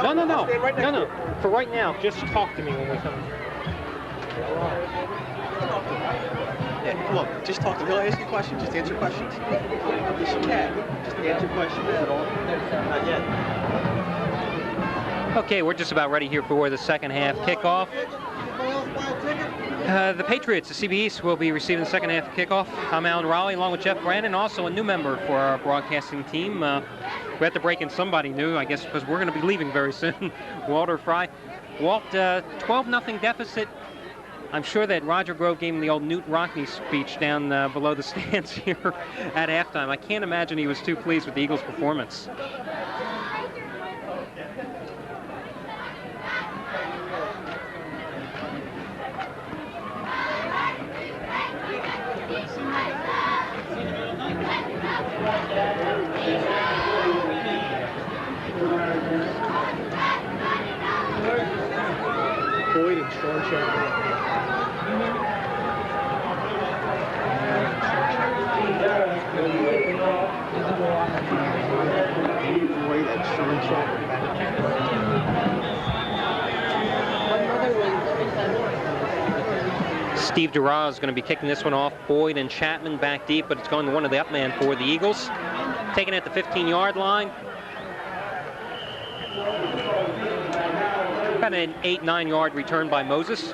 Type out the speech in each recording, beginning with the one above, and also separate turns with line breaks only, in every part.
No, no, no.
I'll stand right next
No,
to
no.
you.
For right now, just talk to me when we come.
Yeah, come on. Just talk to me. He'll ask you questions. Just answer questions. Yes, you can. Just answer questions. Not yet.
Okay, we're just about ready here for the second half kickoff. The Patriots, the CB East, will be receiving the second half kickoff. I'm Alan Raleigh, along with Jeff Brandon, also a new member for our broadcasting team. We have to break in somebody new, I guess, because we're going to be leaving very soon. Walter Fry. Walt, 12-0 deficit. I'm sure that Roger Grove gave him the old Newt Rockney speech down below the stands here at halftime. I can't imagine he was too pleased with the Eagles' performance.
Boyd and Sean Chapman. Boyd and Sean Chapman.
Steve Durrell is going to be kicking this one off. Boyd and Chapman back deep, but it's going to one of the up man for the Eagles. Taking it at the 15-yard line. About an 8-9 yard return by Moses.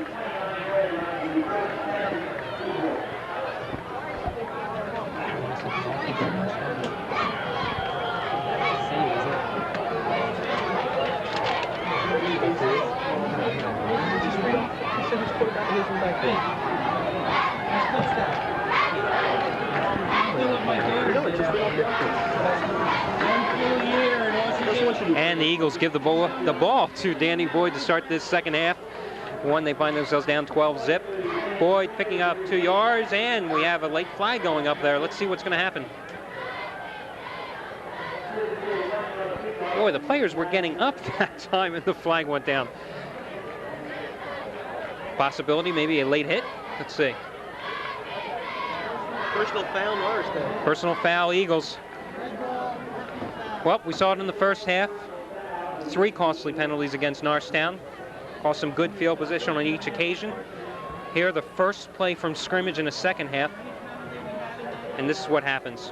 And the Eagles give the ball to Danny Boyd to start this second half. They find themselves down 12-zip. Boyd picking up 2 yards, and we have a late flag going up there. Let's see what's going to happen. Boy, the players were getting up that time, and the flag went down. Possibility, maybe a late hit. Let's see.
Personal foul, Norristown.
Personal foul, Eagles. Well, we saw it in the first half. 3 costly penalties against Norristown. Cost some good field position on each occasion. Here, the first play from scrimmage in the second half. And this is what happens.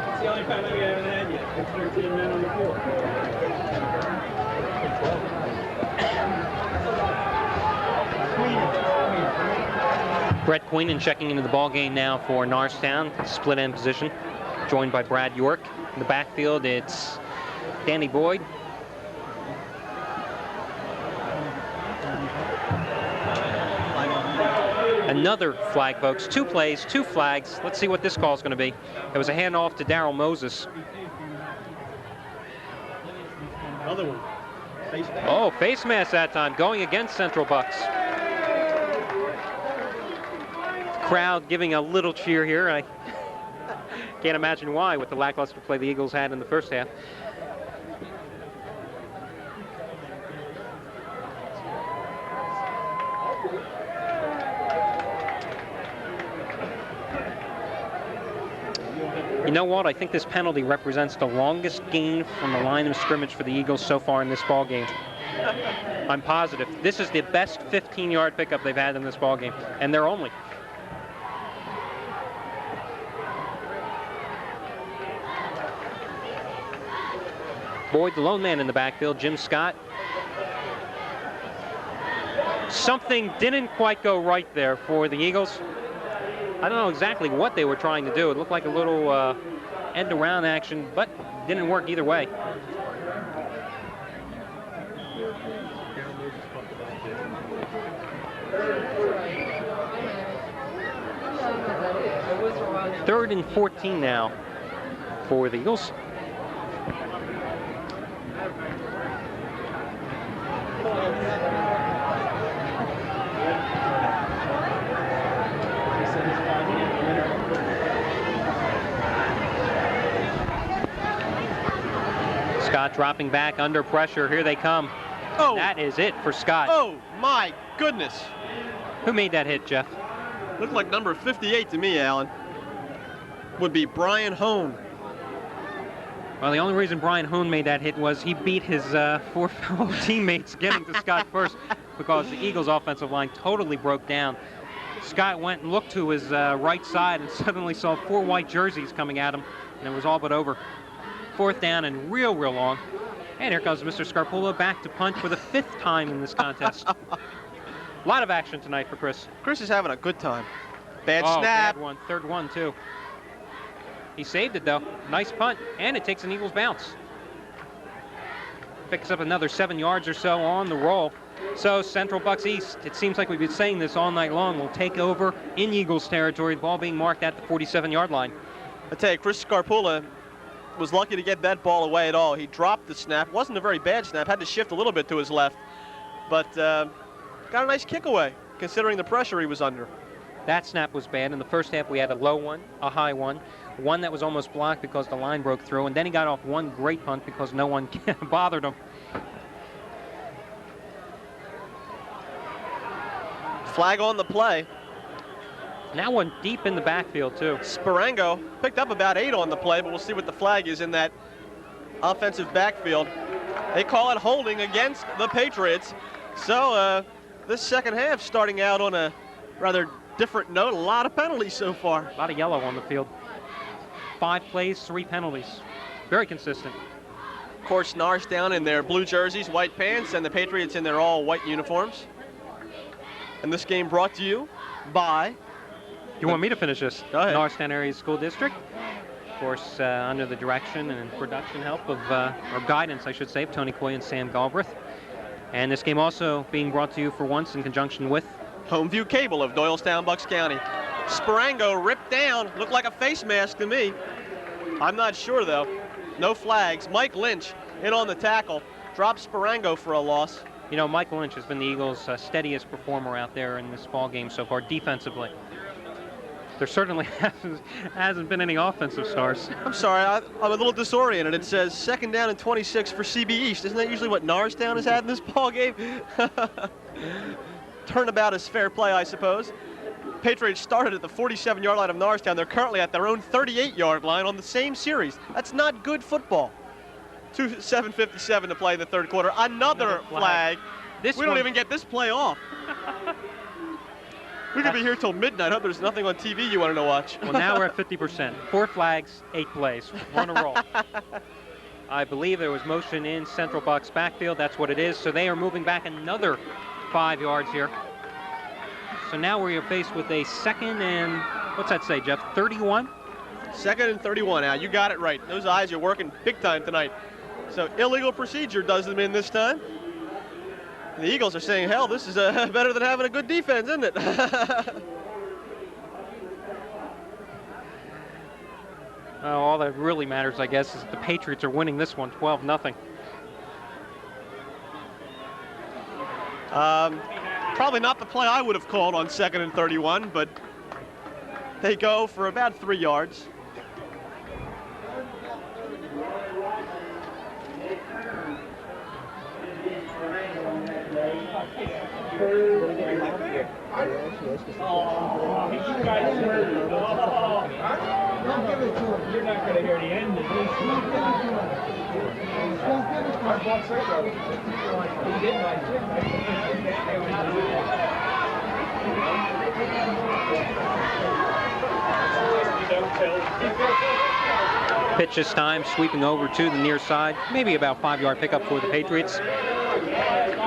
It's the only penalty we haven't had yet. 13 men on the field.
Brett Queenan checking into the ball game now for Norristown, split end position, joined by Brad York. In the backfield, it's Danny Boyd. Another flag, folks. 2 plays, 2 flags. Let's see what this call is going to be. It was a handoff to Darrell Moses.
Another one. Face mask.
Oh, face mask that time, going against Central Bucks. Crowd giving a little cheer here. I can't imagine why with the lackluster play the Eagles had in the first half. You know what? I think this penalty represents the longest gain from the line of scrimmage for the Eagles so far in this ball game. I'm positive. This is the best 15-yard pickup they've had in this ball game, and they're only. Boyd, the lone man in the backfield, Jim Scott. Something didn't quite go right there for the Eagles. I don't know exactly what they were trying to do. It looked like a little end-around action, but didn't work either way. Third and 14 now for the Eagles. Scott dropping back under pressure. Here they come.
Oh.
That is it for Scott.
Oh, my goodness.
Who made that hit, Jeff?
Looked like number 58 to me, Alan. Would be Brian Hone.
Well, the only reason Brian Hone made that hit was he beat his 4 fellow teammates getting to Scott first, because the Eagles' offensive line totally broke down. Scott went and looked to his right side and suddenly saw 4 white jerseys coming at him, and it was all but over. 4th down and real long. And here comes Mr. Scarpula back to punt for the 5th time in this contest. A lot of action tonight for Chris.
Chris is having a good time. Bad
Oh,
snap.
bad one. 3rd one, too. He saved it, though. Nice punt, and it takes an Eagles bounce. Picks up another 7 yards or so on the roll. So Central Bucks East, it seems like we've been saying this all night long, will take over in Eagles territory, the ball being marked at the 47-yard line.
I tell you, Chris Scarpula was lucky to get that ball away at all. He dropped the snap. Wasn't a very bad snap. Had to shift a little bit to his left. But got a nice kick away, considering the pressure he was under.
That snap was bad. In the first half, we had a low one, a high one that was almost blocked because the line broke through, and then he got off one great punt because no one bothered him.
Flag on the play.
Now one deep in the backfield, too.
Sparango picked up about 8 on the play, but we'll see what the flag is in that offensive backfield. They call it holding against the Patriots. So this second half starting out on a rather different note. A lot of penalties so far.
A lot of yellow on the field. 5 plays, 3 penalties. Very consistent.
Of course, Norristown in their blue jerseys, white pants, and the Patriots in their all white uniforms. And this game brought to you by...
You want me to finish this?
Go ahead.
Norristown Area School District. Of course, under the direction and production help of, or guidance, I should say, of Tony Coy and Sam Galbraith. And this game also being brought to you for once in conjunction with
Homeview Cable of Doylestown, Bucks County. Sparango ripped down, looked like a face mask to me. I'm not sure though. No flags. Mike Lynch in on the tackle, drops Sparango for a loss.
You know, Michael Lynch has been the Eagles' steadiest performer out there in this ball game so far defensively. There certainly hasn't been any offensive stars.
I'm sorry, I'm a little disoriented. It says 2nd down and 26 for CB East. Isn't that usually what Norristown has had in this ball game? Turnabout is fair play, I suppose. Patriots started at the 47-yard line of Norristown. They're currently at their own 38-yard line on the same series. That's not good football. 7:57 to play in the 3rd quarter. Another flag. We don't even get this play off. We could be here till midnight. I hope there's nothing on TV you wanted to watch.
Well, now we're at 50%. 4 flags, 8 plays. We're on a roll. I believe there was motion in Central Bucks backfield. That's what it is. So they are moving back another 5 yards here. So now we are faced with a 2nd and, what's that say, Jeff? 31?
2nd and 31 now. You got it right. Those eyes are working big time tonight. So illegal procedure does them in this time. The Eagles are saying, hell, this is better than having a good defense, isn't it?
All that really matters, I guess, is that the Patriots are winning this one 12-0.
Probably not the play I would have called on 2nd and 31, but they go for about 3 yards.
You're not going to hear the end of this.
Pitch this time, sweeping over to the near side. Maybe about 5-yard pickup for the Patriots.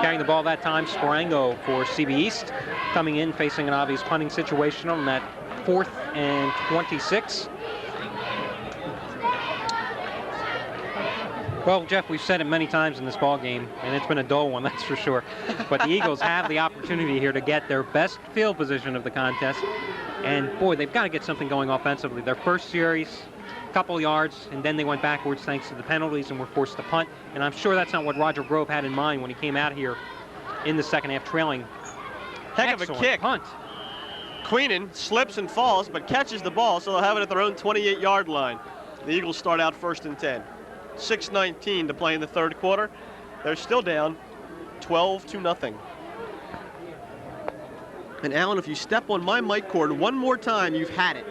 Carrying the ball that time, Sparango for CB East. Coming in, facing an obvious punting situation on that 4th and 26. Well, Jeff, we've said it many times in this ball game, and it's been a dull one, that's for sure. But the Eagles have the opportunity here to get their best field position of the contest. And, boy, they've got to get something going offensively. Their first series, couple yards, and then they went backwards thanks to the penalties and were forced to punt. And I'm sure that's not what Roger Grove had in mind when he came out here in the second half trailing.
Heck of a kick.
Punt.
Queenan slips and falls, but catches the ball, so they'll have it at their own 28-yard line. The Eagles start out 1st and 10. 6:19 to play in the 3rd quarter. They're still down 12-0. And Alan, if you step on my mic cord one more time, you've had it.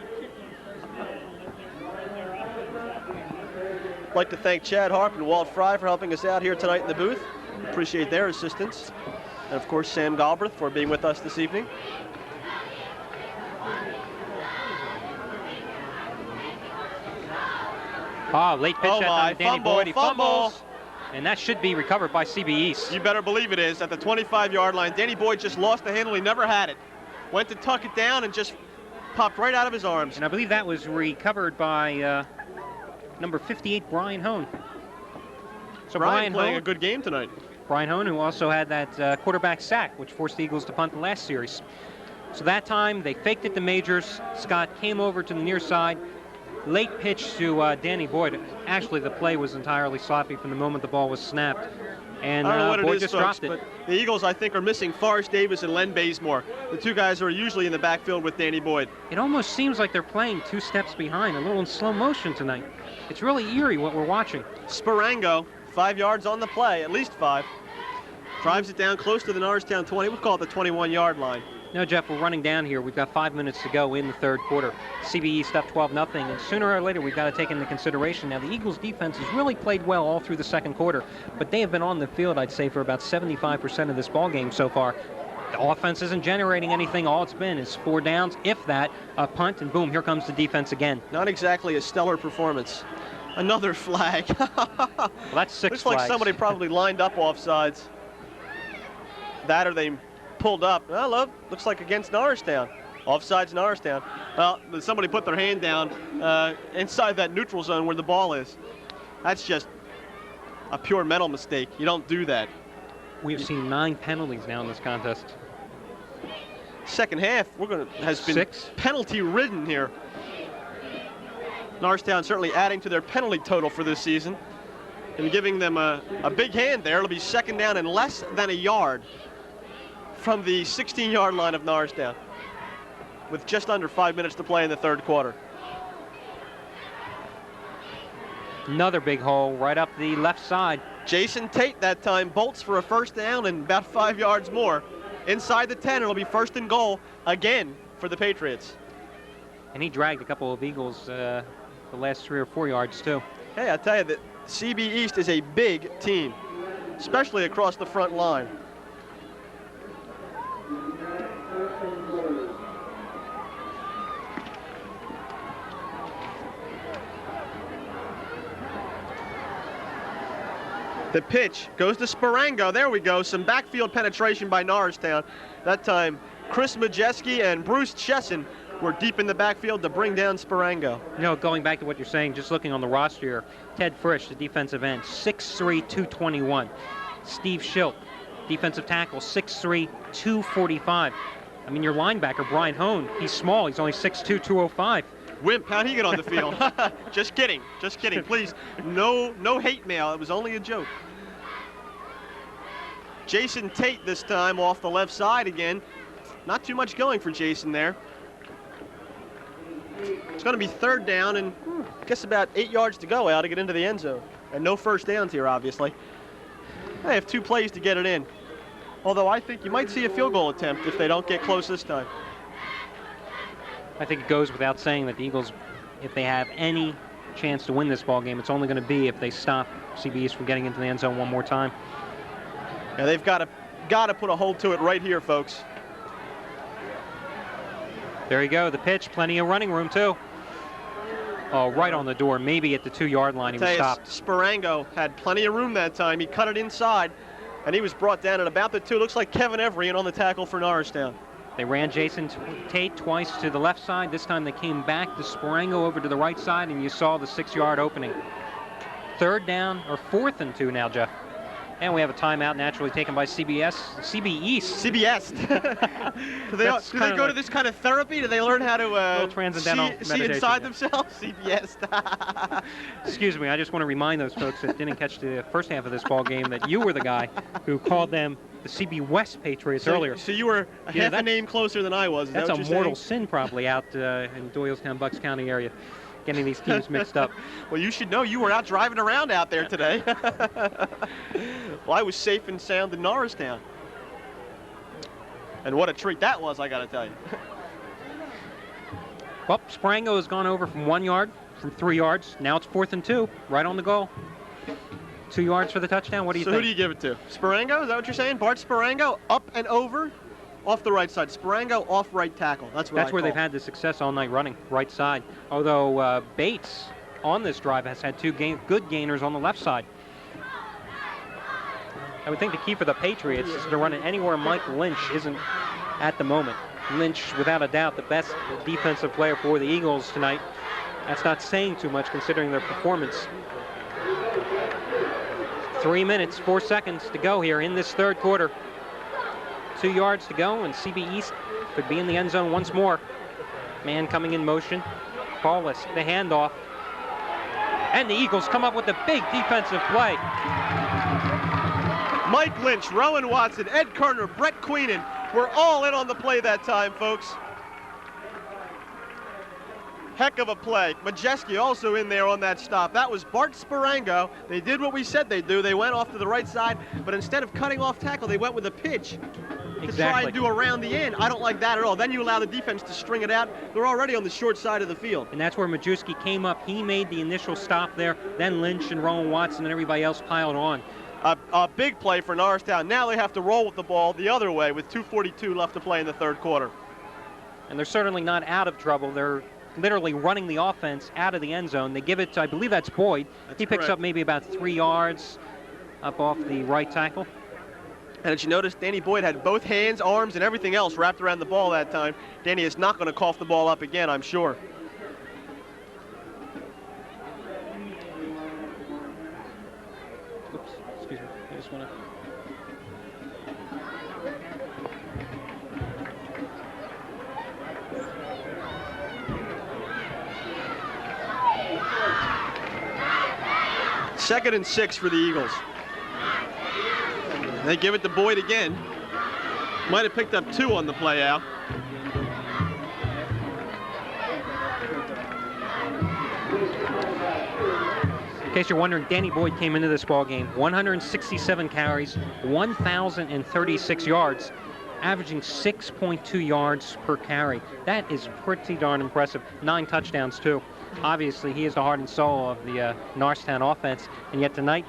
I'd like to thank Chad Harp and Walt Fry for helping us out here tonight in the booth. Appreciate their assistance. And of course, Sam Galbraith for being with us this evening.
Late pitch at time. Danny Boyd, he
fumble.
fumbles. And that should be recovered by CB East.
You better believe it is. At the 25-yard line, Danny Boyd just lost the handle. He never had it. Went to tuck it down and just popped right out of his arms.
And I believe that was recovered by number 58, Brian Hone. So
Brian playing
Hone,
a good game tonight.
Brian Hone, who also had that quarterback sack, which forced the Eagles to punt the last series. So that time, they faked it to Majors. Scott came over to the near side. Late pitch to Danny Boyd. Actually, the play was entirely sloppy from the moment the ball was snapped. And
I don't know what
Boyd
it is,
just
folks,
dropped it.
but the Eagles, I think, are missing Forrest Davis and Len Bazemore. The two guys are usually in the backfield with Danny Boyd.
It almost seems like they're playing 2 steps behind, a little in slow motion tonight. It's really eerie what we're watching.
Sparango, 5 yards on the play, at least 5. Drives it down close to the Norristown 20. We'll call it the 21-yard line.
No, Jeff, we're running down here. We've got 5 minutes to go in the third quarter. CB East up 12-0, and sooner or later we've got to take into consideration. Now, the Eagles' defense has really played well all through the second quarter, but they have been on the field, I'd say, for about 75% of this ball game so far. The offense isn't generating anything. All it's been is 4 downs, if that, a punt, and boom, here comes the defense again.
Not exactly a stellar performance. Another flag.
Well, that's 6
Looks
flags.
like somebody probably lined up offsides. That or they pulled up. Well, look, looks like against Norristown. Offsides Norristown. Well, somebody put their hand down inside that neutral zone where the ball is. That's just a pure mental mistake. You don't do that.
We've seen 9 penalties now in this contest.
Second half has been
6.
penalty ridden here. Norristown certainly adding to their penalty total for this season and giving them a big hand there. It'll be second down and less than a yard from the 16-yard line of Norristown with just under 5 minutes to play in the third quarter.
Another big hole right up the left side.
Jason Tate that time bolts for a first down and about 5 yards more. Inside the 10, it'll be first and goal again for the Patriots.
And he dragged a couple of Eagles the last 3 or 4 yards too.
Hey, I tell you that CB East is a big team, especially across the front line. The pitch goes to Sparango. There we go. Some backfield penetration by Norristown. That time, Chris Majeski and Bruce Chesson were deep in the backfield to bring down Sparango.
You know, going back to what you're saying, just looking on the roster here, Ted Frisch, the defensive end, 6'3", 221. Steve Schilt, defensive tackle, 6'3", 245. I mean, your linebacker, Brian Hone, he's small. He's only 6'2", 205.
Wimp, how'd he get on the field? Just kidding, please. No hate mail, it was only a joke. Jason Tate this time off the left side again. Not too much going for Jason there. It's going to be third down and I guess about 8 yards to go out to get into the end zone. And no first downs here, obviously. They have 2 plays to get it in. Although I think you might see a field goal attempt if they don't get close this time.
I think it goes without saying that the Eagles, if they have any chance to win this ball game, it's only going to be if they stop CB East from getting into the end zone one more time.
Yeah, they've got to put a hold to it right here, folks.
There you go, the pitch, plenty of running room too. Oh, right on the door, maybe at the 2-yard line he was stopped.
Sparango had plenty of room that time. He cut it inside, and he was brought down at about the 2. Looks like Kevin Everett on the tackle for Norristown.
They ran Jason Tate twice to the left side. This time they came back to Sparango over to the right side, and you saw the 6-yard opening. Third down, or 4th and 2 now, Jeff. And we have a timeout naturally taken by CB East.
CBS. do they go to this kind of therapy? Do they learn how to see inside themselves? CBS.
Excuse me, I just want to remind those folks that didn't catch the first half of this ball game that you were the guy who called them the CB West Patriots earlier.
So you were half a name closer than I was.
That's a mortal sin probably out in Doylestown, Bucks County area, getting these teams mixed up.
Well, you should know you were out driving around out there today. Well, I was safe and sound in Norristown. And what a treat that was, I got to tell you.
Well, Sparango has gone over from 1 yard, from 3 yards. Now it's 4th and 2, right on the goal. 2 yards for the touchdown. What do you think?
So who do you give it to? Sparango? Is that what you're saying? Bart Sparango up and over, off the right side. Sparango off right tackle. That's
where they've had the success all night running, right side. Although Bates on this drive has had 2 good gainers on the left side. I would think the key for the Patriots is to run it anywhere Mike Lynch isn't at the moment. Lynch, without a doubt, the best defensive player for the Eagles tonight. That's not saying too much considering their performance. 3 minutes, 4 seconds to go here in this third quarter. 2 yards to go, and CB East could be in the end zone once more. Man coming in motion. Paulus, the handoff. And the Eagles come up with a big defensive play.
Mike Lynch, Rowan Watson, Ed Kerner, Brett Queenan were all in on the play that time, folks. Heck of a play. Majeski also in there on that stop. That was Bart Sparango. They did what we said they'd do. They went off to the right side, but instead of cutting off tackle, they went with a pitch to try and do around the end. I don't like that at all. Then you allow the defense to string it out. They're already on the short side of the field.
And that's where Majewski came up. He made the initial stop there. Then Lynch and Rowan Watson and everybody else piled on.
A big play for Norristown. Now they have to roll with the ball the other way with 2:42 left to play in the third quarter.
And they're certainly not out of trouble. They're literally running the offense out of the end zone. They give it to, I believe that's Boyd. He picks up maybe about 3 yards up off the right tackle.
And as you notice, Danny Boyd had both hands, arms, and everything else wrapped around the ball that time. Danny is not going to cough the ball up again, I'm sure.
Oops, excuse me. I just want to...
Second and 6 for the Eagles. They give it to Boyd again. Might have picked up 2 on the play out.
In case you're wondering, Danny Boyd came into this ball game 167 carries, 1,036 yards, averaging 6.2 yards per carry. That is pretty darn impressive. 9 touchdowns too. Obviously, he is the heart and soul of the Norristown offense, and yet tonight,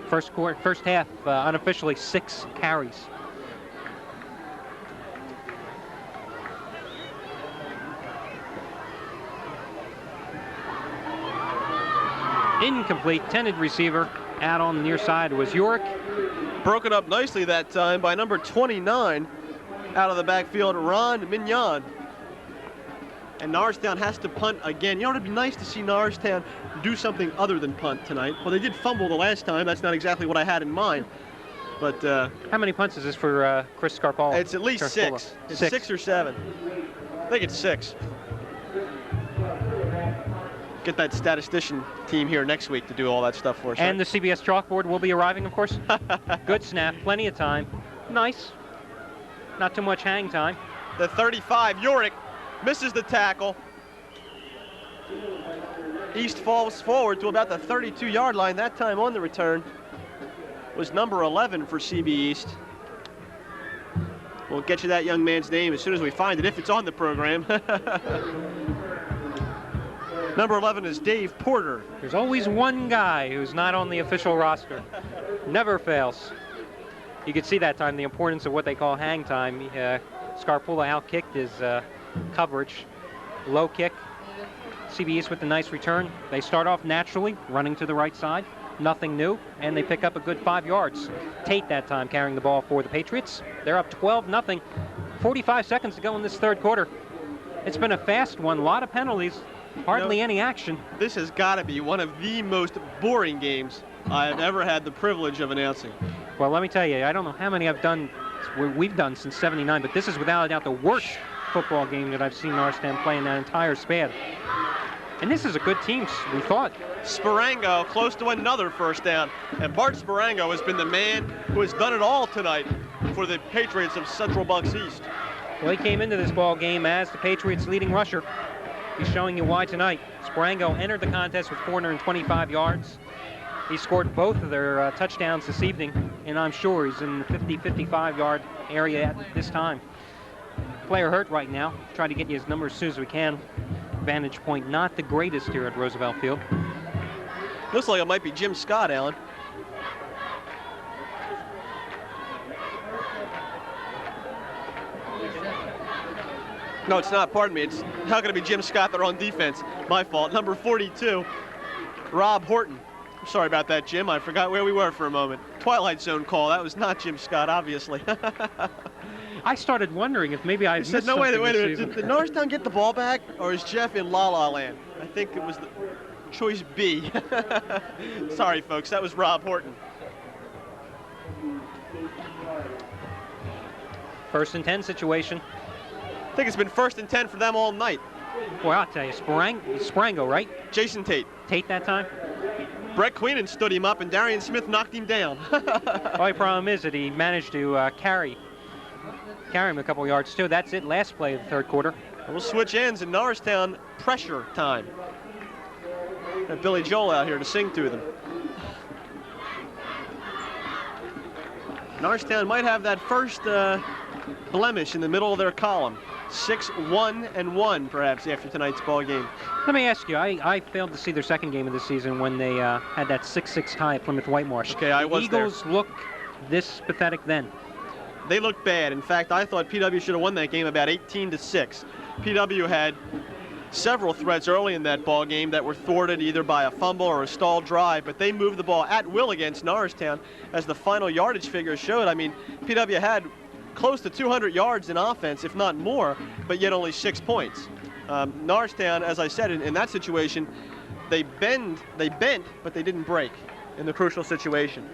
first half, unofficially 6 carries. Incomplete, intended receiver. Out on the near side was York.
Broken up nicely that time by number 29 out of the backfield, Ron Mignon. And Norristown has to punt again. You know, it'd be nice to see Norristown do something other than punt tonight. Well, they did fumble the last time. That's not exactly what I had in mind. But
how many punts is this for Chris Scarpella?
It's at least 6. It's 6 or 7. I think it's 6. Get that statistician team here next week to do all that stuff for us.
And the CBS chalkboard will be arriving, of course. Good snap, plenty of time. Nice. Not too much hang time.
The 35, Yorick, misses the tackle. East falls forward to about the 32-yard line. That time on the return was number 11 for CB East. We'll get you that young man's name as soon as we find it, if it's on the program. Number 11 is Dave Porter.
There's always one guy who's not on the official roster. Never fails. You could see that time the importance of what they call hang time. Scarpella outkicked his coverage. Low kick. CB East with a nice return. They start off naturally, running to the right side. Nothing new, and they pick up a good 5 yards. Tate that time carrying the ball for the Patriots. They're up 12-0. 45 seconds to go in this third quarter. It's been a fast one, a lot of penalties, hardly any action.
This has got to be one of the most boring games I've ever had the privilege of announcing.
Well, let me tell you, I don't know how many we've done since '79, but this is without a doubt the worst football game that I've seen Norristown play in that entire span. And this is a good team, we thought.
Sparango close to another first down. And Bart Sparango has been the man who has done it all tonight for the Patriots of Central Bucks East.
Well, he came into this ball game as the Patriots' leading rusher. He's showing you why tonight. Sparango entered the contest with 425 yards. He scored both of their touchdowns this evening, and I'm sure he's in the 50-55 yard area at this time. player hurt right now. Try to get you his number as soon as we can. Vantage point not the greatest here at Roosevelt Field.
Looks like it might be Jim Scott, Alan. No, it's not. Pardon me. It's not going to be Jim Scott. They're on defense. My fault. Number 42, Rob Horton. I'm sorry about that, Jim. I forgot where we were for a moment. Twilight Zone call. That was not Jim Scott, obviously.
I started wondering if maybe I
He said,
missed
no, wait a
something this
minute.
season.
Did Norristown get the ball back, or is Jeff in La La Land? I think it was the choice B. Sorry, folks. That was Rob Horton.
First and 10 situation.
I think it's been 1st and 10 for them all night.
Boy, I'll tell you, Sparango, right?
Jason Tate.
Tate that time?
Brett Queenan stood him up, and Darian Smith knocked him down.
Only problem is that he managed to carry him a couple yards, too. That's it, last play of the third quarter.
We'll switch ends in Norristown pressure time. Got Billy Joel out here to sing to them. Norristown might have that first blemish in the middle of their column. 6-1-1 perhaps after tonight's ball game.
Let me ask you, I failed to see their second game of the season when they had that 6-6 tie at Plymouth Whitemarsh.
Okay, I was there.
Eagles look this pathetic then.
They looked bad. In fact, I thought PW should have won that game about 18-6. PW had several threats early in that ball game that were thwarted either by a fumble or a stalled drive, but they moved the ball at will against Norristown, as the final yardage figures showed. I mean, PW had close to 200 yards in offense, if not more, but yet only 6 points. Norristown, as I said, in that situation, they bent, but they didn't break in the crucial situation.